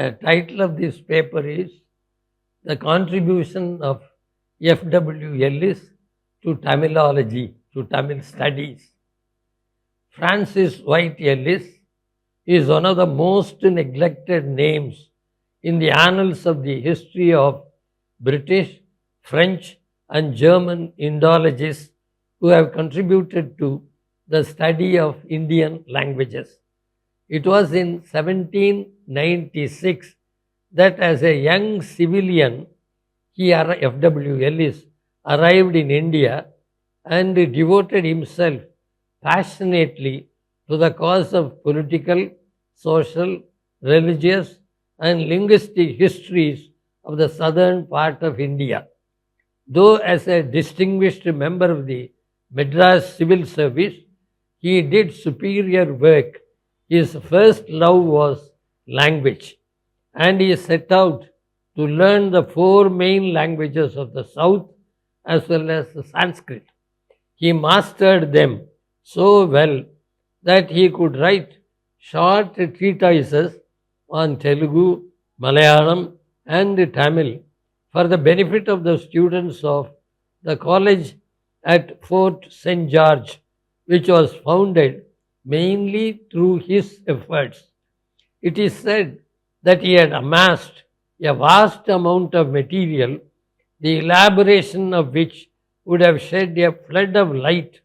The title of this paper is The Contribution of F.W. Ellis to Tamilology, to Tamil Studies. Francis White Ellis is one of the most neglected names in the annals of the history of British, French, and German Indologists who have contributed to the study of Indian languages. It was in 1796 that as a young civilian, F.W. Ellis arrived in India and devoted himself passionately to the cause of political, social, religious, and linguistic histories of the southern part of India. Though as a distinguished member of the Madras civil service, he did superior work. His first love was language, and he set out to learn the 4 main languages of the South as well as Sanskrit. He mastered them so well that he could write short treatises on Telugu, Malayalam, and Tamil for the benefit of the students of the college at Fort St. George, which was founded mainly through his efforts. It is said that he had amassed a vast amount of material, the elaboration of which would have shed a flood of light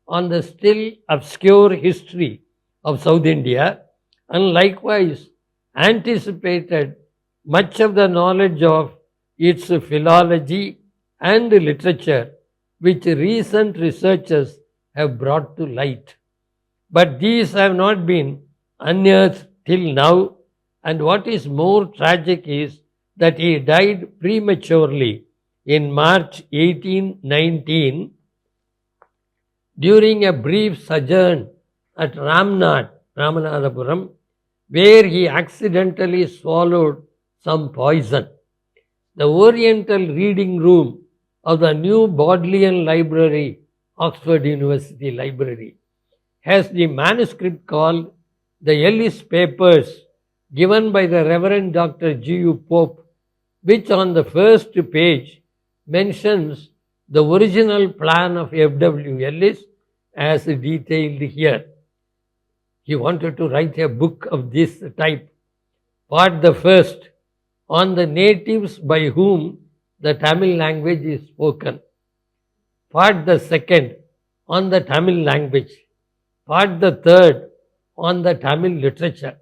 on the still obscure history of South India, and likewise anticipated much of the knowledge of its philology and literature, which recent researchers have brought to light. But these have not been unearthed till now, and what is more tragic is that he died prematurely in March 1819 during a brief sojourn at Ramanathapuram, where he accidentally swallowed some poison. The Oriental Reading Room of the new Bodleian Library, Oxford University Library, has the manuscript called the Ellis Papers, given by the Reverend Dr. G.U. Pope, which on the first page mentions the original plan of F.W. Ellis as detailed here. He wanted to write a book of this type. Part the first, on the natives by whom the Tamil language is spoken. Part the second, on the Tamil language. Part the third, on the Tamil literature.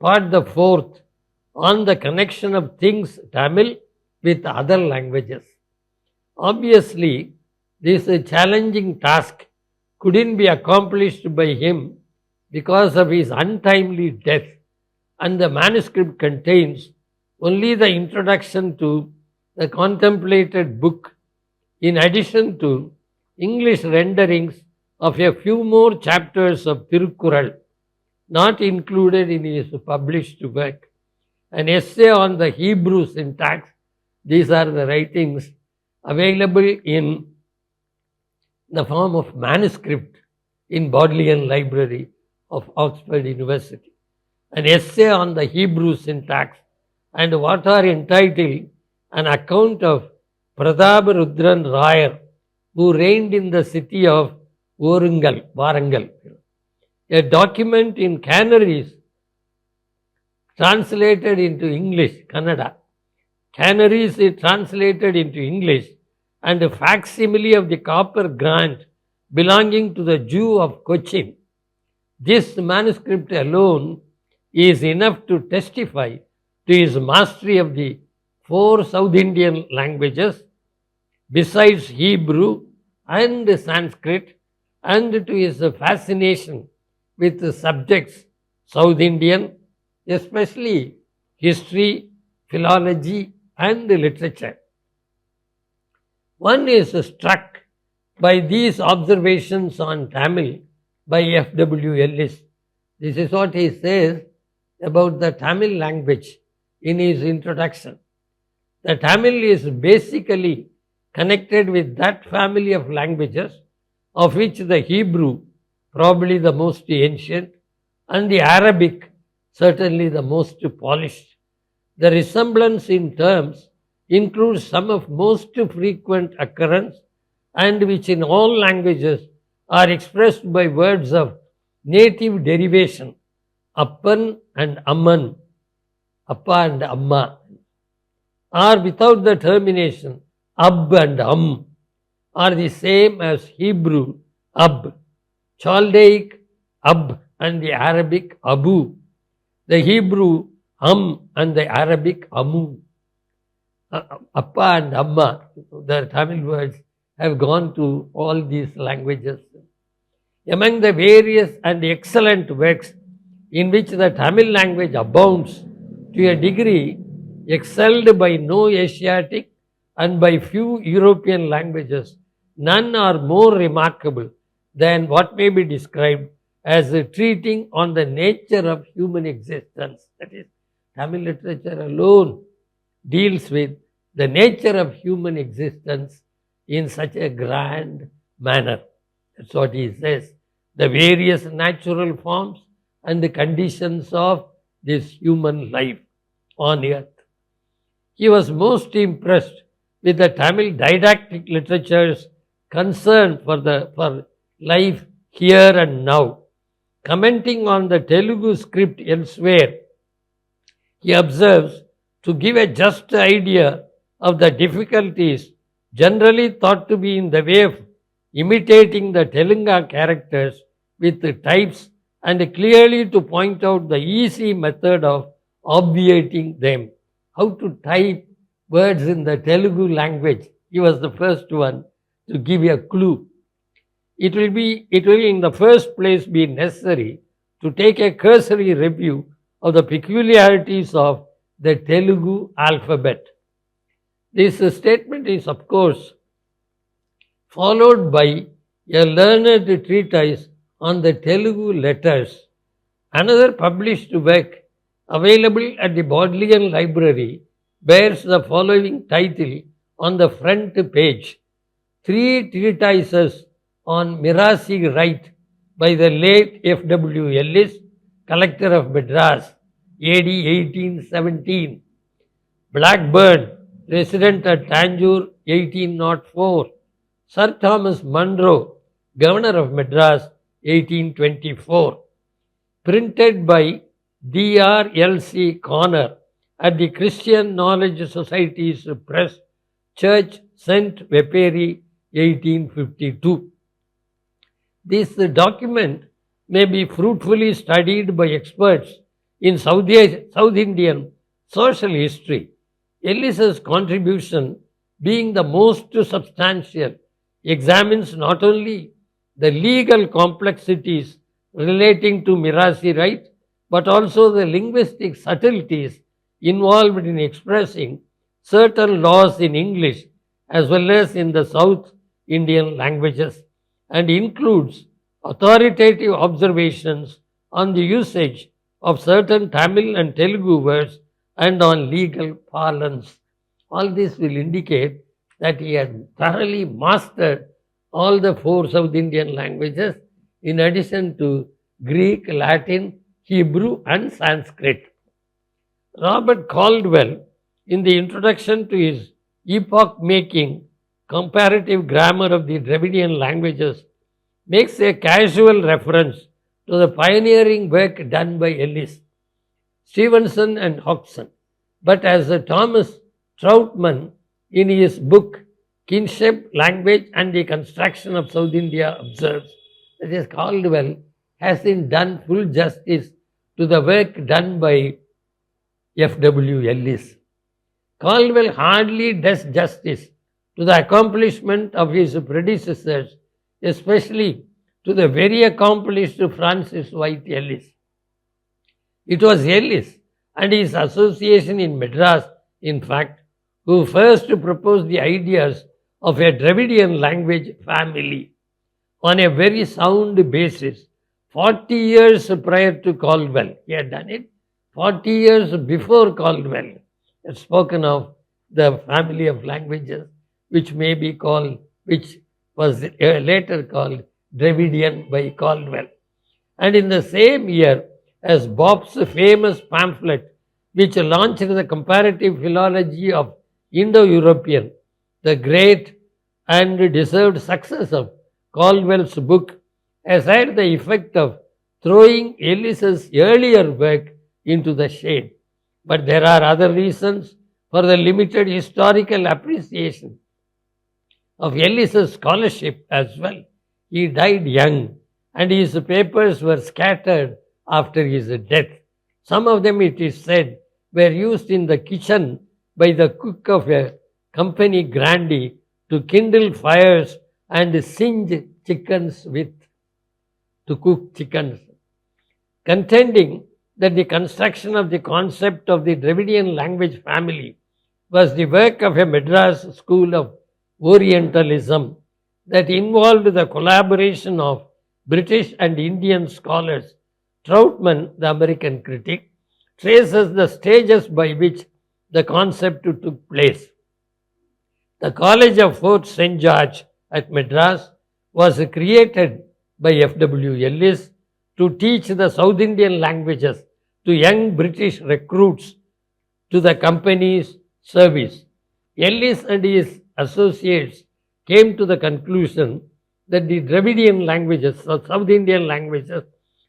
Part the fourth, on the connection of things Tamil with other languages. Obviously, this challenging task couldn't be accomplished by him because of his untimely death, and the manuscript contains only the introduction to the contemplated book, in addition to English renderings of a few more chapters of Tirukkural, not included in his published work, an essay on the Hebrew syntax. These are the writings available in the form of manuscript in Bodleian Library of Oxford University, an essay on the Hebrew syntax, and what are entitled an account of Prathaparudran Rayar, who reigned in the city of Varangal, a document in Canaries translated into English, Kannada. Canaries is translated into English, and a facsimile of the copper grant belonging to the Jew of Cochin. This manuscript alone is enough to testify to his mastery of the 4 South Indian languages, besides Hebrew and Sanskrit, and to his fascination with the subjects South Indian, especially history, philology, and literature. One is struck by these observations on Tamil by F.W. Ellis. This is what he says about the Tamil language in his introduction. The Tamil is basically connected with that family of languages of which the Hebrew, probably the most ancient, and the Arabic, certainly the most polished, The resemblance in terms includes some of most frequent occurrence and which in all languages are expressed by words of native derivation, appan and amman, appa and amma, or without the termination, ab and are the same as Hebrew ab, Chaldaic ab and the Arabic abu, the Hebrew and the Arabic amu. Appa and amma, the Tamil words, have gone to all these languages. Among the various and excellent works in which the Tamil language abounds to a degree excelled by no Asiatic and by few European languages, none are more remarkable than what may be described as treating on the nature of human existence. That is, Tamil literature alone deals with the nature of human existence in such a grand manner. That's what he says. The various natural forms and the conditions of this human life on earth. He was most impressed with the Tamil didactic literature's concern for life here and now. Commenting on the Telugu script elsewhere, he observes, to give a just idea of the difficulties generally thought to be in the way of imitating the Telunga characters with the types and clearly to point out the easy method of obviating them. How to type words in the Telugu language. He was the first one to give a clue. It will in the first place be necessary to take a cursory review of the peculiarities of the Telugu alphabet. This statement is, of course, followed by a learned treatise on the Telugu letters. Another published work available at the Bodleian Library bears the following title on the front page: 3 treatises on Mirasi right by the late F.W. Ellis, collector of Madras, AD 1817. Blackburn, resident at Tanjore, 1804. Sir Thomas Munro, governor of Madras, 1824. Printed by D.R.L.C. Connor at the Christian Knowledge Society's Press, Church, St. Veperi, 1852. This document may be fruitfully studied by experts in South Indian social history. Ellis's contribution, being the most substantial, examines not only the legal complexities relating to Mirasi right, but also the linguistic subtleties involved in expressing certain laws in English as well as in the South Indian languages, and includes authoritative observations on the usage of certain Tamil and Telugu words and on legal parlance. All this will indicate that he had thoroughly mastered all the 4 South Indian languages in addition to Greek, Latin, Hebrew and Sanskrit. Robert Caldwell, in the introduction to his epoch-making Comparative Grammar of the Dravidian Languages, makes a casual reference to the pioneering work done by Ellis, Stevenson and Hodgson. But as Thomas Troutman in his book Kinship, Language and the Construction of South India observes, that is, Caldwell hasn't done full justice to the work done by F.W. Ellis. Caldwell hardly does justice to the accomplishment of his predecessors, especially to the very accomplished Francis White Ellis. It was Ellis and his association in Madras, in fact, who first proposed the ideas of a Dravidian language family on a very sound basis 40 years prior to Caldwell. He had done it 40 years before Caldwell. He had spoken of the family of languages which was later called Dravidian by Caldwell. And in the same year as Bob's famous pamphlet which launched the comparative philology of Indo-European, the great and deserved success of Caldwell's book, has had the effect of throwing Ellis's earlier work into the shade. But there are other reasons for the limited historical appreciation of Ellis's scholarship as well. He died young, and his papers were scattered after his death. Some of them, it is said, were used in the kitchen by the cook of a company grandee to kindle fires and singe chickens with, to cook chickens, contending that the construction of the concept of the Dravidian language family was the work of a Madras school of orientalism that involved the collaboration of British and Indian scholars. Troutman, the American critic, traces the stages by which the concept took place. The College of Fort St. George at Madras was created by F.W. Ellis to teach the South Indian languages to young British recruits to the company's service. Ellis and his associates came to the conclusion that the Dravidian languages, or South Indian languages,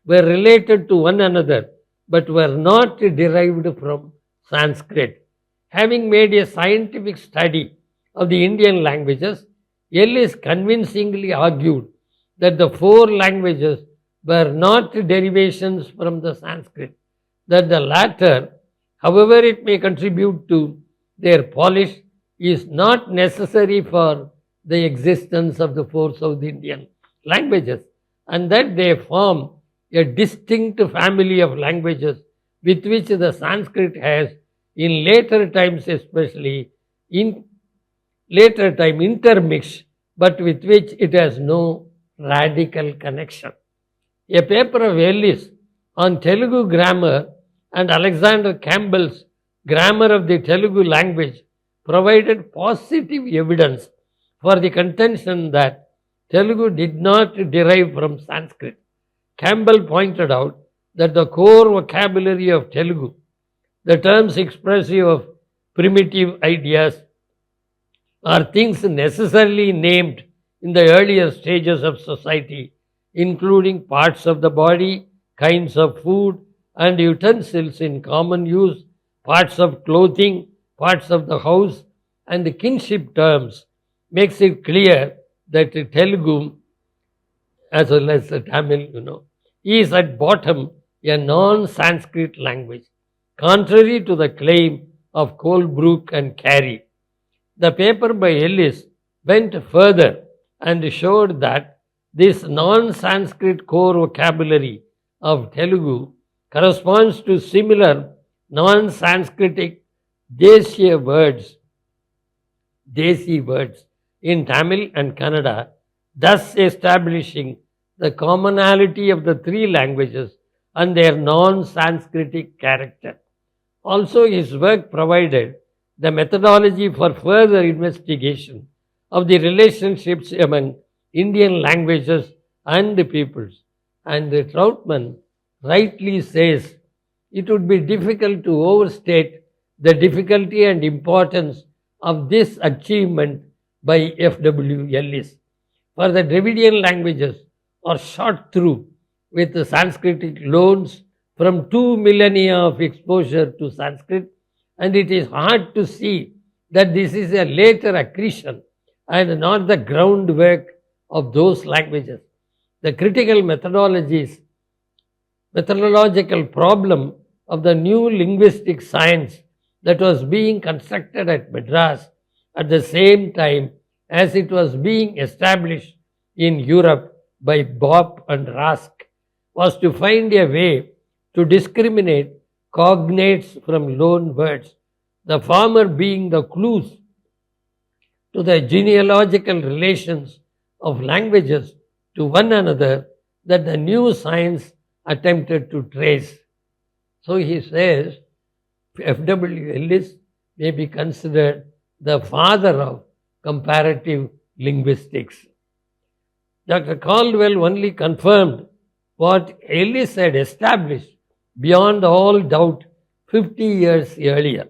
were related to one another but were not derived from Sanskrit. Having made a scientific study of the Indian languages, Ellis convincingly argued that the four languages were not derivations from the Sanskrit, that the latter, however it may contribute to their polish, is not necessary for the existence of the four South Indian languages, and that they form a distinct family of languages with which the Sanskrit has, in later times especially, intermixed, but with which it has no radical connection. A paper of Ellis on Telugu grammar and Alexander Campbell's Grammar of the Telugu Language provided positive evidence for the contention that Telugu did not derive from Sanskrit. Campbell pointed out that the core vocabulary of Telugu, the terms expressive of primitive ideas, are things necessarily named in the earlier stages of society, including parts of the body, kinds of food and utensils in common use, parts of clothing, parts of the house, and the kinship terms, makes it clear that Telugu, as well as Tamil, is at bottom a non-Sanskrit language, contrary to the claim of Colebrook and Carey. The paper by Ellis went further and showed that this non-Sanskrit core vocabulary of Telugu corresponds to similar non-Sanskritic Desi words in Tamil and Kannada, thus establishing the commonality of the three languages and their non-Sanskritic character. Also, his work provided the methodology for further investigation of the relationships among Indian languages and peoples. And Troutman rightly says it would be difficult to overstate the difficulty and importance of this achievement by F.W. Ellis. For the Dravidian languages are shot through with the Sanskritic loans from 2 millennia of exposure to Sanskrit, and it is hard to see that this is a later accretion and not the groundwork of those languages. The critical methodological problem of the new linguistic science that was being constructed at Madras at the same time as it was being established in Europe by Bopp and Rask was to find a way to discriminate cognates from loan words, the former being the clues to the genealogical relations of languages to one another that the new science attempted to trace. So he says F.W. Ellis may be considered the father of comparative linguistics. Dr. Caldwell only confirmed what Ellis had established. Beyond all doubt, 50 years earlier.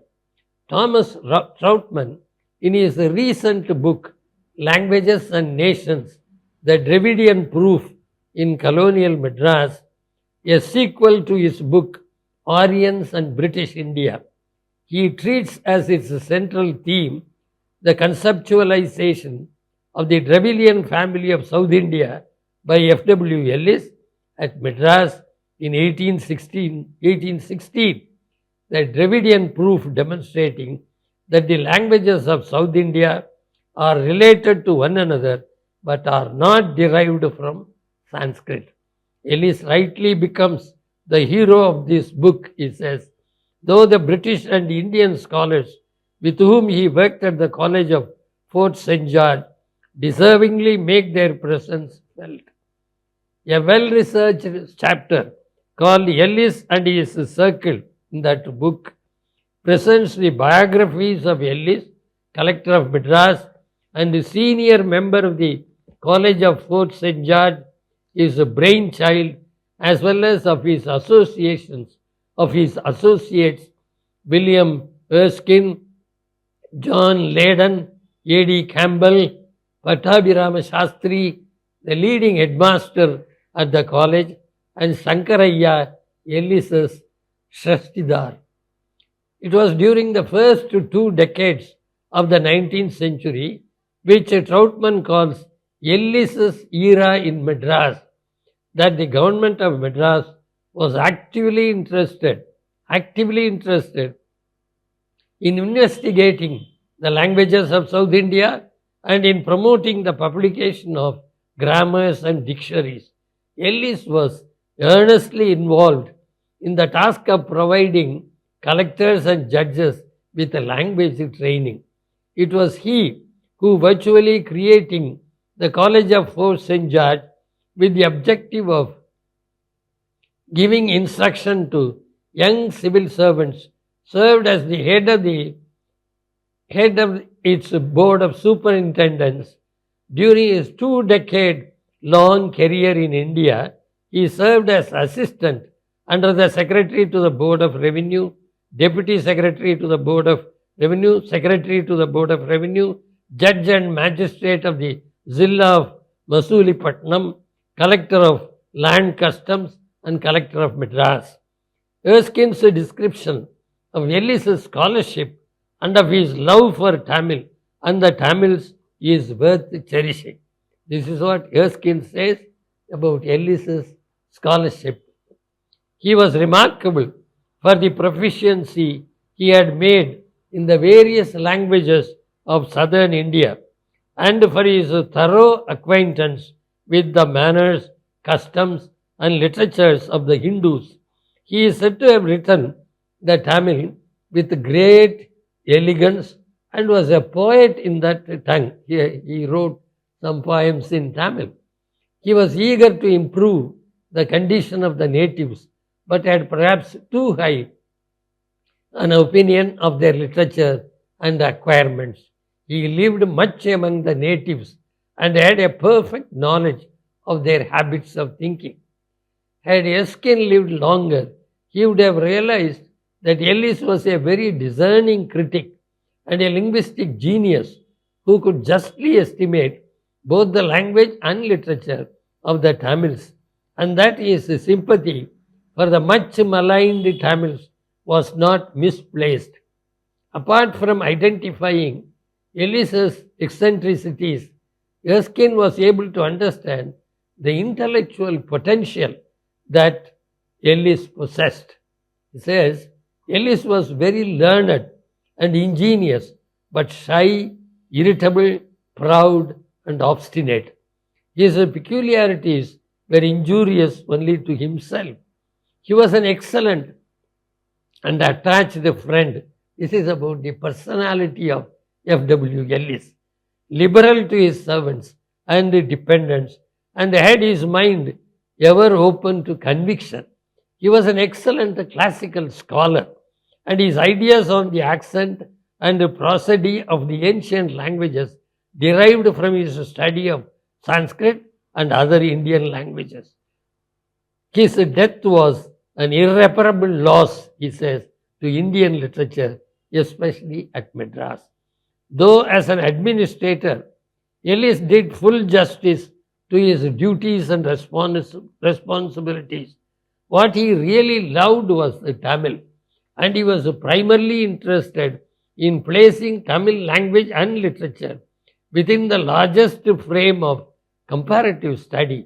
Thomas Troutman, in his recent book, Languages and Nations, the Dravidian Proof in Colonial Madras, a sequel to his book, Aryans and British India, he treats as its central theme the conceptualization of the Dravidian family of South India by F.W. Ellis at Madras in 1816, the Dravidian proof demonstrating that the languages of South India are related to one another but are not derived from Sanskrit. Ellis rightly becomes the hero of this book, he says, though the British and Indian scholars with whom he worked at the College of Fort St. George deservingly make their presence felt. A well-researched chapter called Ellis and his Circle in that book presents the biographies of Ellis, collector of Madras, and the senior member of the College of Fort St. George, his brainchild, as well as of his associates, William Erskine, John Leyden, A.D. Campbell, Pattabhirama Shastri, the leading headmaster at the college, and Sankaraya, Ellis's Shrestidar. It was during the first 2 decades of the 19th century, which Troutman calls Ellis's era in Madras, that the government of Madras was actively interested in investigating the languages of South India and in promoting the publication of grammars and dictionaries. Ellis was earnestly involved in the task of providing collectors and judges with a language training. It was he who virtually creating the College of Fort St. George with the objective of giving instruction to young civil servants, served as the head of its board of superintendents. During his 2-decade-long career in India, he served as assistant under the Secretary to the Board of Revenue, Deputy Secretary to the Board of Revenue, Secretary to the Board of Revenue, Judge and Magistrate of the Zilla of Masulipatnam, Collector of Land Customs, and Collector of Madras. Erskine's description of Ellis's scholarship and of his love for Tamil and the Tamils is worth cherishing. This is what Erskine says about Ellis's scholarship. He was remarkable for the proficiency he had made in the various languages of southern India and for his thorough acquaintance with the manners, customs, and literatures of the Hindus. He is said to have written the Tamil with great elegance and was a poet in that tongue. He wrote some poems in Tamil. He was eager to improve the condition of the natives, but had perhaps too high an opinion of their literature and acquirements. He lived much among the natives and had a perfect knowledge of their habits of thinking. Had Erskine lived longer, he would have realized that Ellis was a very discerning critic and a linguistic genius who could justly estimate both the language and literature of the Tamils, and that his sympathy for the much maligned Tamils was not misplaced. Apart from identifying Ellis's eccentricities, Erskine was able to understand the intellectual potential that Ellis possessed. He says, Ellis was very learned and ingenious, but shy, irritable, proud, and obstinate. His peculiarities were injurious only to himself. He was an excellent and attached friend. This is about the personality of F.W. Ellis. Liberal to his servants and dependents, and had his mind ever open to conviction. He was an excellent classical scholar, and his ideas on the accent and prosody of the ancient languages derived from his study of Sanskrit and other Indian languages. His death was an irreparable loss, he says, to Indian literature, especially at Madras. Though as an administrator, Ellis did full justice to his duties and responsibilities. What he really loved was the Tamil, and he was primarily interested in placing Tamil language and literature within the largest frame of comparative study,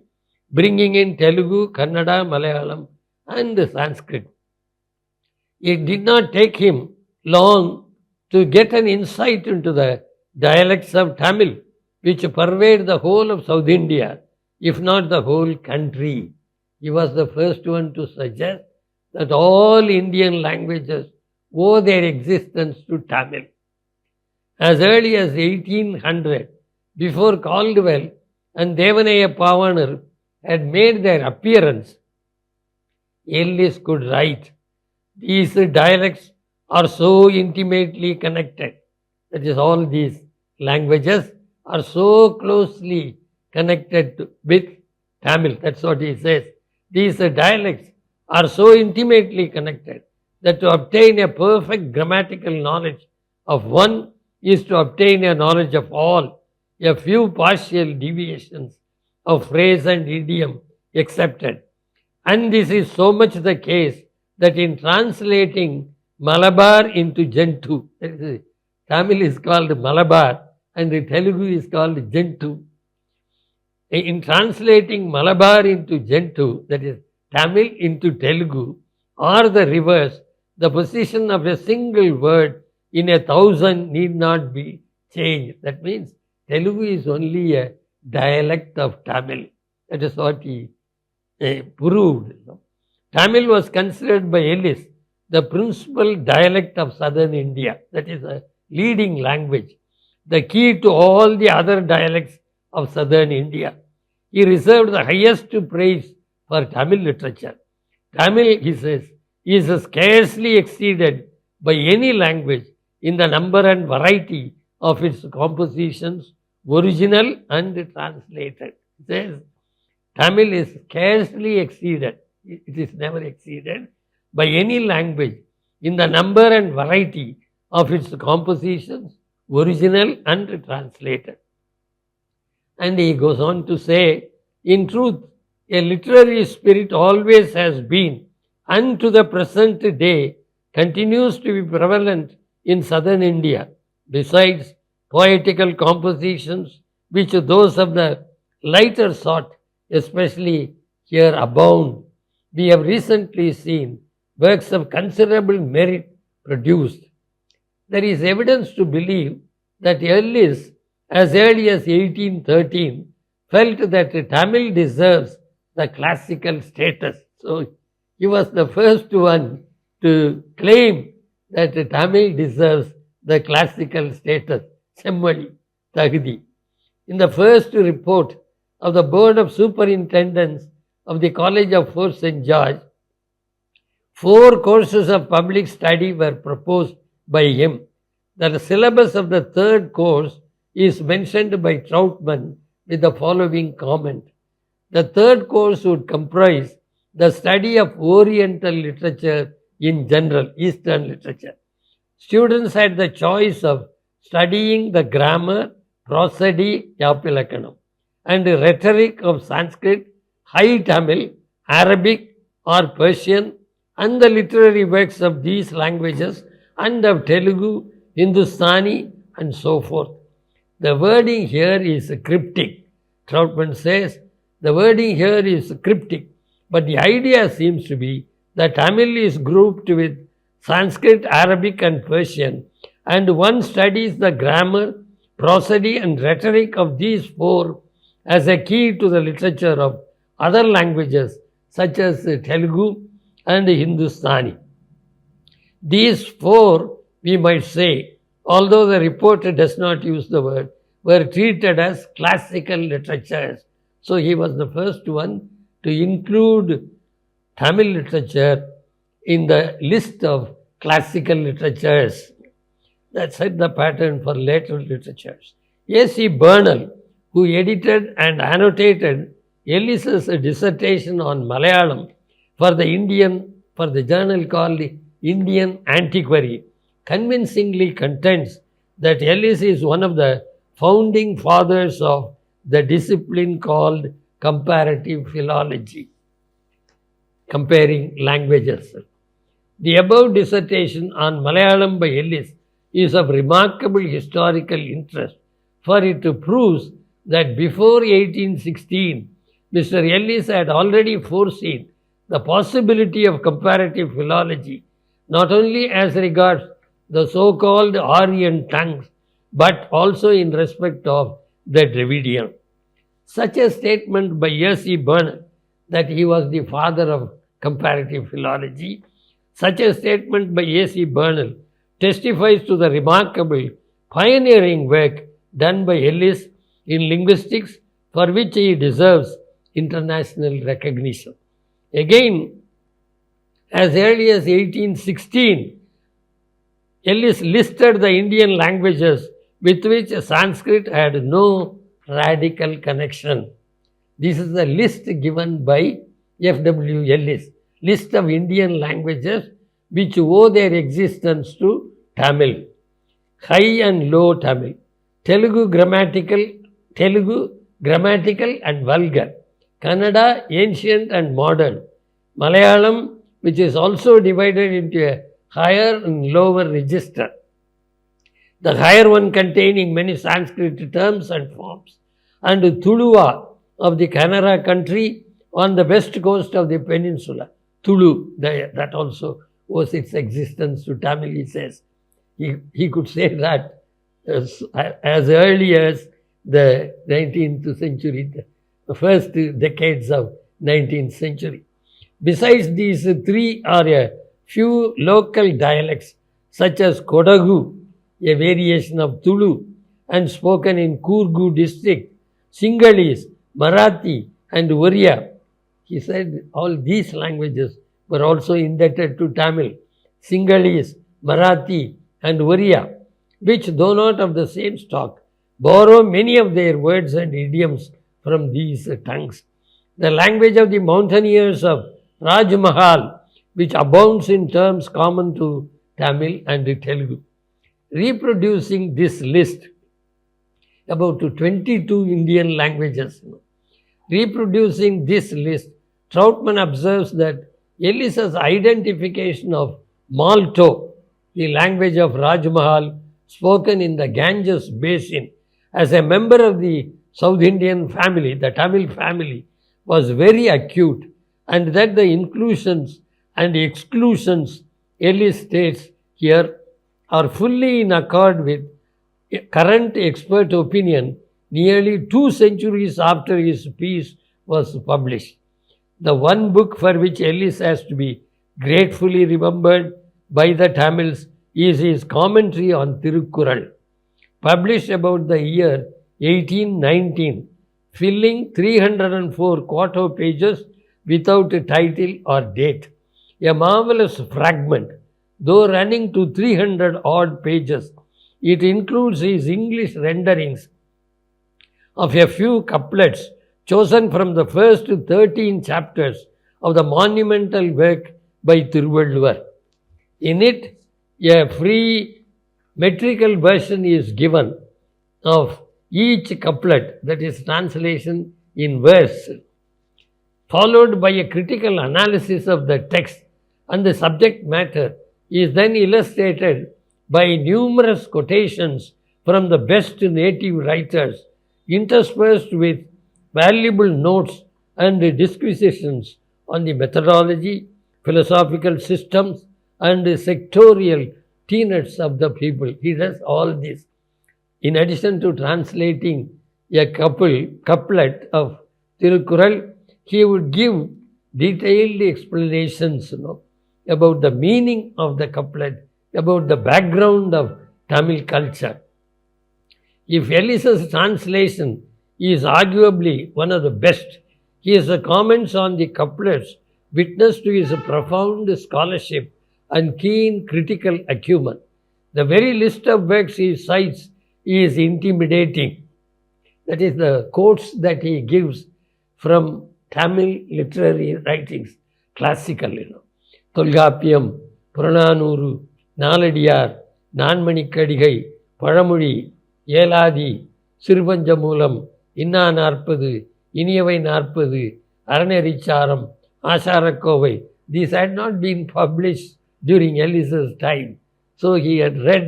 bringing in Telugu, Kannada, Malayalam, and Sanskrit. It did not take him long to get an insight into the dialects of Tamil, which pervade the whole of South India, if not the whole country. He was the first one to suggest that all Indian languages owe their existence to Tamil. As early as 1800, before Caldwell and Devanaya Pavanar had made their appearance, Ellis could write, "These dialects are so intimately connected." That is, all these languages are so closely connected with Tamil. That's what he says. These dialects are so intimately connected that to obtain a perfect grammatical knowledge of one is to obtain a knowledge of all, a few partial deviations of phrase and idiom excepted. And this is so much the case that in translating Malabar into Gentoo, Tamil is called Malabar and the Telugu is called Gentoo. In translating Malabar into Gentoo, that is Tamil into Telugu, or the reverse, the position of a single word in 1,000 need not be changed. That means Telugu is only a dialect of Tamil. That is what he proved. Tamil was considered by Ellis the principal dialect of southern India. That is a leading language, the key to all the other dialects of southern India. He reserved the highest praise for Tamil literature. Tamil, he says, is scarcely exceeded by any language in the number and variety of its compositions, original and translated. He says, Tamil is scarcely exceeded, it is never exceeded by any language in the number and variety of its compositions, original and translated. And he goes on to say, in truth, a literary spirit always has been, and to the present day continues to be prevalent in southern India. Besides poetical compositions, which those of the lighter sort, especially here, abound. We have recently seen works of considerable merit produced. There is evidence to believe that Ellis, as early as 1813, felt that Tamil deserves the classical status. So he was the first one to claim that Tamil deserves the classical status, Semmali, Tagdi. In the first report of the Board of Superintendents of the College of Fort St. George, 4 courses of public study were proposed by him. The syllabus of the 3rd course is mentioned by Troutman with the following comment. The 3rd course would comprise the study of Oriental literature in general, Eastern literature. Students had the choice of studying the grammar, prosody, Yapilakkanam, and rhetoric of Sanskrit, High Tamil, Arabic or Persian, and the literary works of these languages and of Telugu, Hindustani, and so forth. The wording here is cryptic. Troutman says the wording here is cryptic, but the idea seems to be that Tamil is grouped with Sanskrit, Arabic, and Persian, and one studies the grammar, prosody, and rhetoric of these 4 as a key to the literature of other languages such as Telugu and Hindustani. These 4, we might say, although the report does not use the word, were treated as classical literatures. So he was the first one to include Tamil literature in the list of classical literatures. That set the pattern for later literatures. A.C. Bernal, who edited and annotated Ellis's dissertation on Malayalam for the journal called Indian Antiquary, convincingly contends that Ellis is one of the founding fathers of the discipline called comparative philology, comparing languages. The above dissertation on Malayalam by Ellis is of remarkable historical interest, for it proves that before 1816, Mr. Ellis had already foreseen the possibility of comparative philology, not only as regards the so-called Aryan tongues, but also in respect of the Dravidian. Such a statement by A.C. Bernal, that he was the father of comparative philology, such a statement by A.C. Bernal testifies to the remarkable pioneering work done by Ellis in linguistics, for which he deserves international recognition. Again, as early as 1816, Ellis listed the Indian languages with which Sanskrit had no radical connection. This is the list given by F.W. Ellis, list of Indian languages which owe their existence to Tamil. High and Low Tamil, Telugu grammatical and vulgar, Kannada ancient and modern, Malayalam, which is also divided into a higher and lower register, the higher one containing many Sanskrit terms and forms, and Tuluva of the Kannada country on the west coast of the peninsula. Tulu, that also owes its existence to Tamil, he says. He could say that as early as the 19th century, the first decades of 19th century. Besides these three are a few local dialects such as Kodagu, a variation of Tulu and spoken in Kurgu district, Sinhalese, Marathi and Oriya. He said all these languages were also indebted to Tamil, Sinhalese, Marathi and Oriya, which, though not of the same stock, borrow many of their words and idioms from these tongues. The language of the mountaineers of Rajmahal, which abounds in terms common to Tamil and Telugu. Reproducing this list, about 22 Indian languages. Reproducing this list, Troutman observes that Ellis's identification of Malto, the language of Rajmahal spoken in the Ganges basin, as a member of the South Indian family, the Tamil family, was very acute, and that the inclusions and exclusions Ellis states here are fully in accord with current expert opinion nearly 2 centuries after his piece was published. The one book for which Ellis has to be gratefully remembered by the Tamils is his commentary on Tirukkural, published about the year 1819, filling 304 quarto pages without a title or date. A marvelous fragment, though running to 300 odd pages. It includes his English renderings of a few couplets chosen from the first 13 chapters of the monumental work by Tiruvallur. In it, a free metrical version is given of each couplet, that is translation in verse, followed by a critical analysis of the text, and the subject matter is then illustrated by numerous quotations from the best native writers, interspersed with valuable notes and disquisitions on the methodology, philosophical systems, and sectorial tenets of the people. He does all this. In addition to translating a couplet of Tirukkural, he would give detailed explanations about the meaning of the couplet, about the background of Tamil culture. If Ellis's translation is arguably one of the best, his comments on the couplets witness to his profound scholarship and keen critical acumen. The very list of works he cites is intimidating. That is, the quotes that he gives from Tamil literary writings, classical, Tolgapiyam, Purananuru, Naladiyar, Nanmanikkadigai, பழமொழி, ஏலாதி, சிறுபஞ்சமூலம், இன்னா 40, இனியவை 40, Aranericharam, Acharakkovai. These had not been published during Ellis's time. So he had read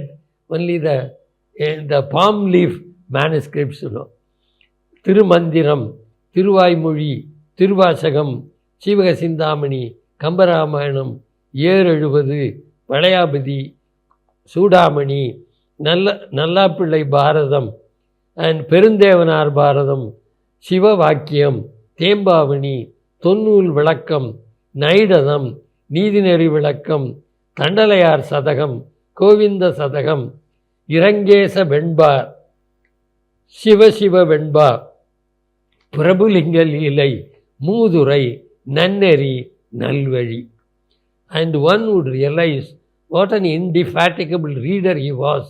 only the palm leaf manuscripts. Tirumanthiram, Thiruvaimozhi, Thiruvasagam, Seevaka Chintamani, Kambaramayanam, ஏறெழுவது, Valayapathi, Chudamani, Nallapillai Bharatham and Perundevanar Bharatham, Sivavakkiyam, Thembavani, Thonnool Vilakkam, Naidatham, நீதிநெறி விளக்கம், தண்டலையார் சதகம், கோவிந்த சதகம், இரங்கேச வெண்பா, சிவசிவ வெண்பா, பிரபுலிங்க லீலை, மூதுரை, நன்னெறி, நல்வழி. And one would realize what an indefatigable reader he was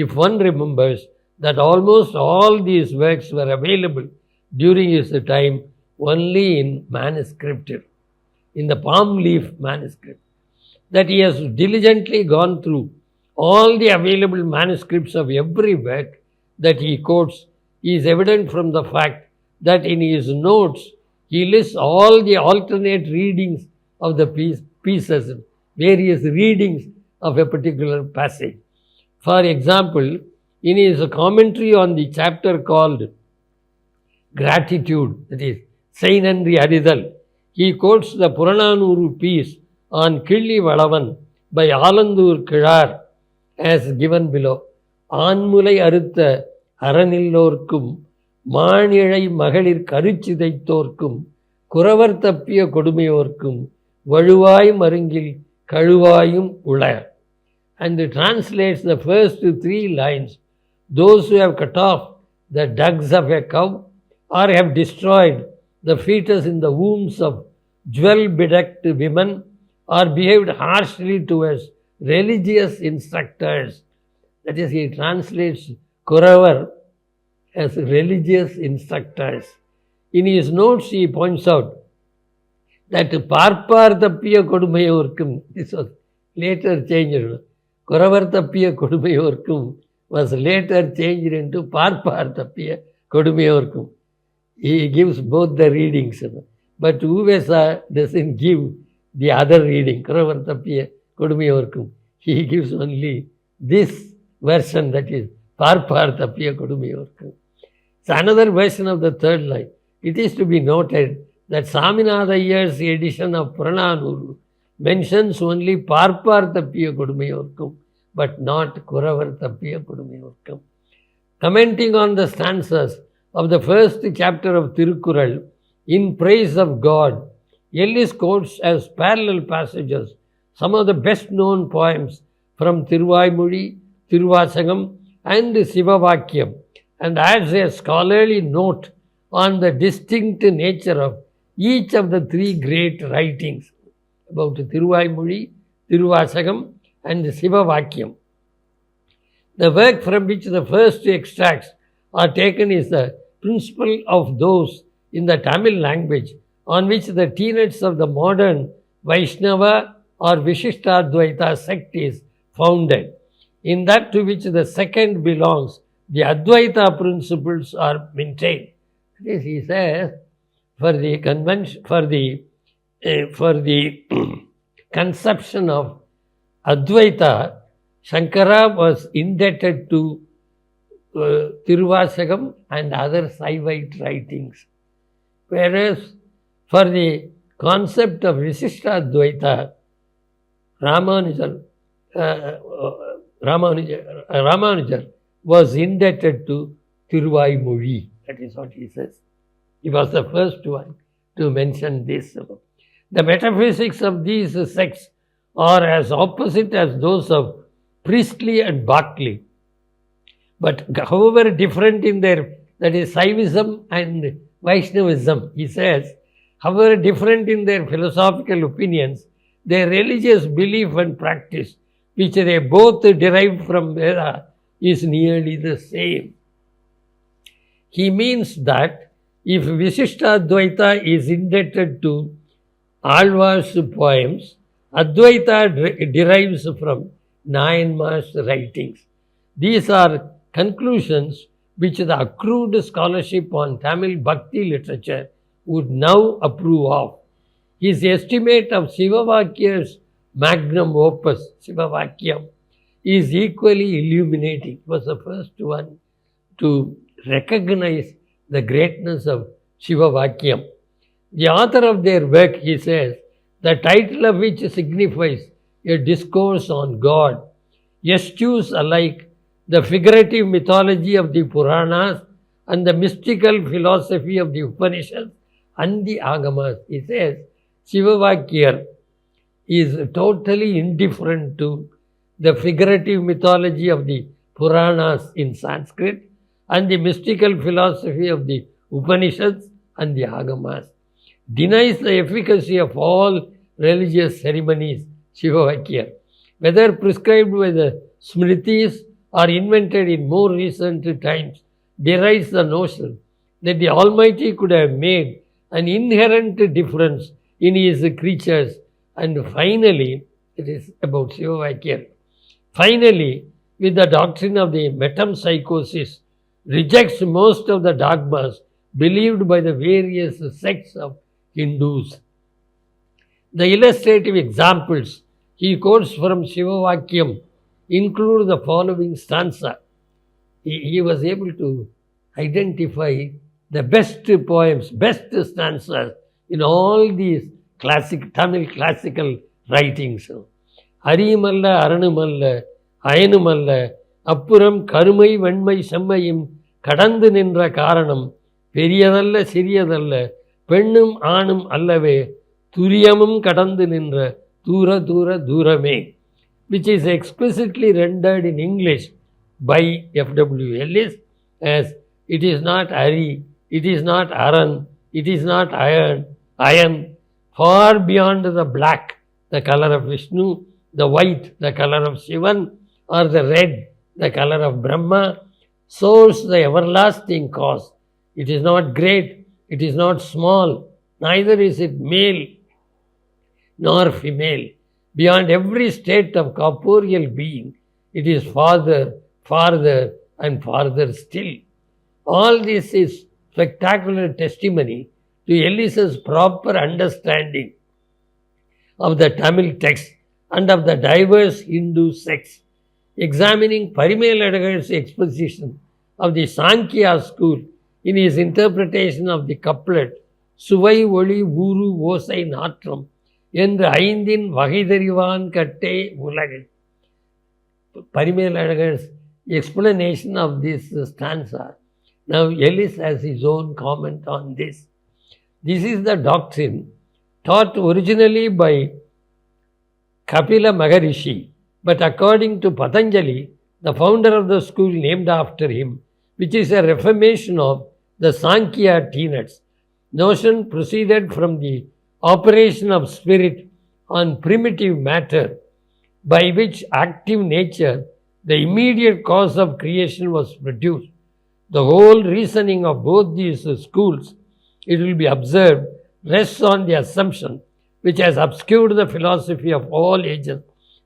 if one remembers that almost all these works were available during his time only in manuscript, in the palm leaf manuscript. That he has diligently gone through all the available manuscripts of every work that he quotes is evident from the fact that in his notes he lists all the alternate readings of the pieces, various readings of a particular passage. For example, in his commentary on the chapter called Gratitude, that is, Seinandri Aridal, he quotes the Purananuru piece on Killi Valavan by Alandur Kirar as given below. ஆண்முலை அறுத்த அறநில்லோர்க்கும் மானிழை மகளிர் கருச்சிதைத்தோர்க்கும் குறவர் தப்பிய கொடுமையோர்க்கும் வழுவாய் மருங்கில் கழுவாயும் உள. And translates the first 3 lines. Those who have cut off the dugs of a cow or have destroyed the fetus in the wombs of jewel-bedecked women or behaved harshly towards religious instructors. That is, he translates Kuravar as religious instructors. In his notes, he points out that Parpar Tappiya Kodumayorkum, this was later changed. Kuravar Tappiya Kodumayorkum was later changed into Parpar Tappiya Kodumayorkum. He gives both the readings. But Uvesa doesn't give the other reading, Kuravar Tappiya Kodumayorkum. He gives only this version, that is Parpar Tappiya Kodumayorkum. It's another version of the 3rd line. It is to be noted that Saminatha Iyer's edition of Purananuru mentions only Parpar Tappiya Kodumayorkum, but not Kuravar Tappiya Kodumayorkum. Commenting on the stanzas of the first chapter of Tirukkural in praise of God, Ellis quotes as parallel passages some of the best known poems from Thiruvaimozhi, Thiruvasagam and Sivavakyam, and adds a scholarly note on the distinct nature of each of the 3 great writings about Thiruvaimozhi, Thiruvasagam and Sivavakyam. The work from which the first extracts are taken is the principle of those in the Tamil language on which the tenets of the modern Vaishnava or Vishishtadvaita sect is founded. In that to which the second belongs, the Advaita principles are maintained. This, he says, for the conception of Advaita, Shankara was indebted to Tiruvasagam and other Saivite writings. Whereas for the concept of Vishishtadvaita, Ramanujar was indebted to Thiruvaimozhi. That is what he says. He was the first one to mention this. The metaphysics of these sects are as opposite as those of Priestley and Berkeley, but however different in their, that is Saivism and Vaishnavism, he says, however different in their philosophical opinions, their religious belief and practice, which they both derive from Veda, is nearly the same. He means that if Vishishtadvaita is indebted to Alvar's poems, Advaita derives from Nayanmar's writings. These are conclusions which the accrued scholarship on Tamil Bhakti literature would now approve of. His estimate of Sivavakya's magnum opus, Sivavakyam, is equally illuminating. He was the first one to recognize the greatness of Sivavakyam. The author of their work, he says, the title of which signifies a discourse on God, eschews alike the figurative mythology of the Puranas and the mystical philosophy of the Upanishads and the Agamas. He says, Sivavakya is totally indifferent to the figurative mythology of the Puranas in Sanskrit and the mystical philosophy of the Upanishads and the Agamas. Denies the efficacy of all religious ceremonies, Sivavakya, whether prescribed by the Smritis or invented in more recent times, derides the notion that the Almighty could have made an inherent difference in His creatures. And finally, it is about Sivavakya. Finally, with the doctrine of the metempsychosis, rejects most of the dogmas believed by the various sects of Hindus. The illustrative examples he quotes from Sivavakyam include the following stanza. He was able to identify the best poems, best stanzas in all these Tamil classical writings. Ariyamalla, Aranumalla, Ayanumalla, Appuram, Karumai, Venmai, Semmayim, Kadandu Nindra Karanam, Periyadalla, Siriyadalla, Pennum, Anum, Allave, Turiyamum, Kadandu Nindra, Tura, Tura, Durame, which is explicitly rendered in English by F.W. Ellis as it is not Ari, it is not Aran, it is not iron, far beyond the black, the color of Vishnu, the white, the color of Shivan, or the red, the color of Brahma, source the everlasting cause. It is not great, it is not small, neither is it male nor female. Beyond every state of corporeal being, it is farther, farther, and farther still. All this is spectacular testimony to Ellis's proper understanding of the Tamil text and of the diverse Hindu sects. Examining Parimeladaga's exposition of the Sankhya school in his interpretation of the couplet, Suvai Oli Uru Osai Natram, என்று ஐந்தின் வகைதறிவான் கட்டே உலகில். Parimeladaga's explanation of this stanza. Now Ellis has his own comment on this. This is the doctrine taught originally by Kapila Maharishi, but according to Patanjali, the founder of the school named after him, which is a reformation of the Sankhya tenets. Notion proceeded from the operation of spirit on primitive matter, by which active nature, the immediate cause of creation, was produced. The whole reasoning of both these schools, it will be observed, rests on the assumption, which has obscured the philosophy of all ages,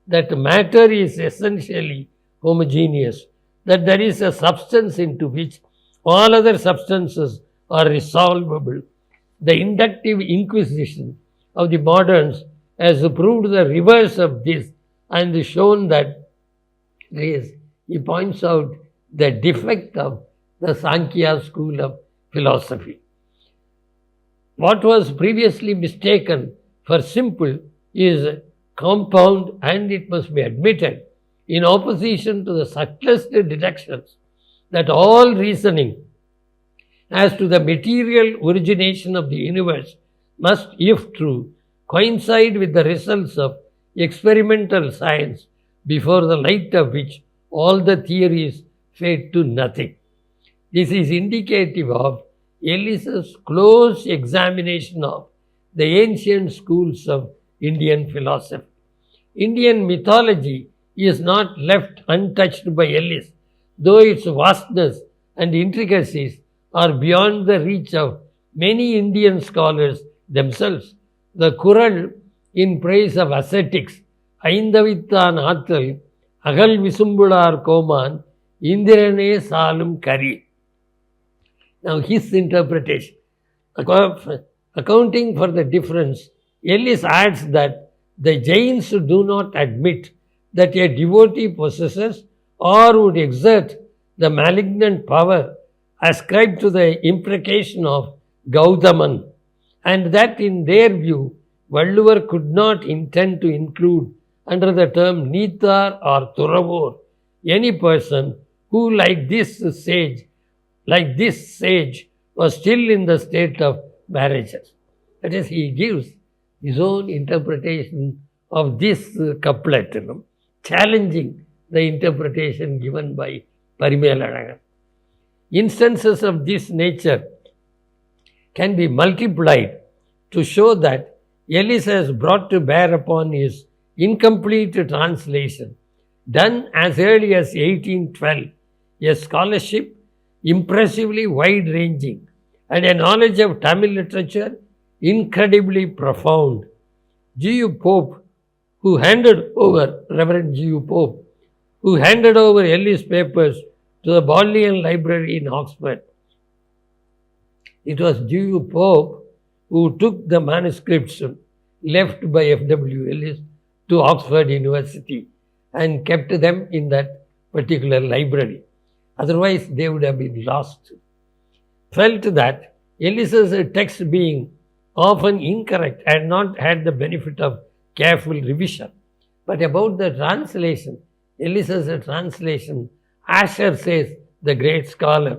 that matter is essentially homogeneous, that there is a substance into which all other substances are resolvable. The inductive inquisition of the moderns has proved the reverse of this and shown that he points out the defect of the Sankhya school of philosophy. What was previously mistaken for simple is compound, and it must be admitted, in opposition to the subtlest deductions, that all reasoning as to the material origination of the universe must, if true, coincide with the results of experimental science, before the light of which all the theories fade to nothing. This is indicative of Ellis's close examination of the ancient schools of Indian philosophy. Indian mythology is not left untouched by Ellis, though its vastness and intricacies are beyond the reach of many Indian scholars themselves. The Kural in praise of ascetics. ஐந்தவித்தான் ஆற்றல் அகல் விசும்புளார் கோமான் இந்திரனே சாலும் கரி. Now his interpretation. Accounting for the difference, Ellis adds that the Jains do not admit that a devotee possesses or would exert the malignant power ascribed to the imprecation of Gautaman, and that in their view, Valluvar could not intend to include under the term Neethar or Thuravor any person who, like this sage, was still in the state of marriages. That is, he gives his own interpretation of this couplet, challenging the interpretation given by Tamilology. Instances of this nature can be multiplied to show that Ellis has brought to bear upon his incomplete translation, done as early as 1812, a scholarship impressively wide-ranging and a knowledge of Tamil literature incredibly profound. G.U. Pope, Reverend G.U. Pope, who handed over Ellis' papers to the Bodleian Library in Oxford. It was G.U. Pope who took the manuscripts left by F.W. Ellis to Oxford University and kept them in that particular library. Otherwise, they would have been lost. Felt that Ellis's text being often incorrect had not had the benefit of careful revision. But about the translation, Ellis's translation, Asher says, the great scholar,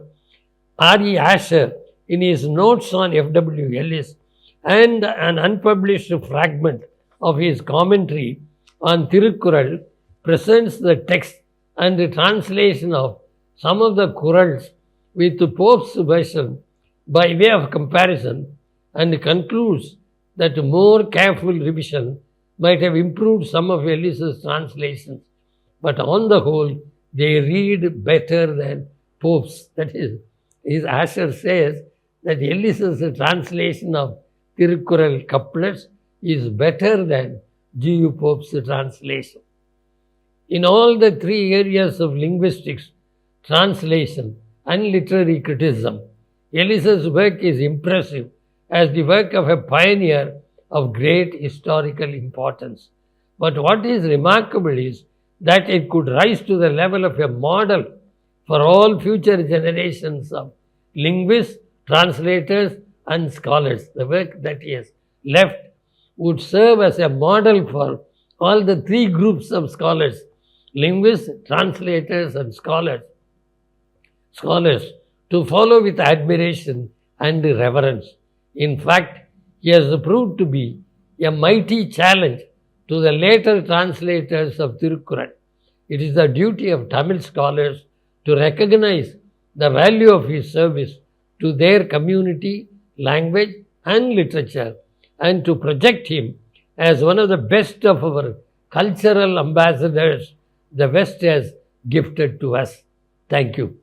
R.E. Asher, in his notes on F.W. Ellis and an unpublished fragment of his commentary on Tirukkural, presents the text and the translation of some of the Kurals with Pope's version by way of comparison, and concludes that more careful revision might have improved some of Ellis's translations, but on the whole, they read better than Pope's. That is, his Asher says that Ellis's translation of Tirukkural couplets is better than G.U. Pope's translation. In all the three areas of linguistics, translation and literary criticism, Ellis's work is impressive as the work of a pioneer of great historical importance. But what is remarkable is that it could rise to the level of a model for all future generations of linguists, translators, and scholars. The work that he has left would serve as a model for all the three groups of scholars, linguists, translators, and scholars, to follow with admiration and reverence. In fact, he has proved to be a mighty challenge to the later translators of Tirukkural. It is the duty of Tamil scholars to recognize the value of his service to their community, language, and literature, and to project him as one of the best of our cultural ambassadors the West has gifted to us. Thank you.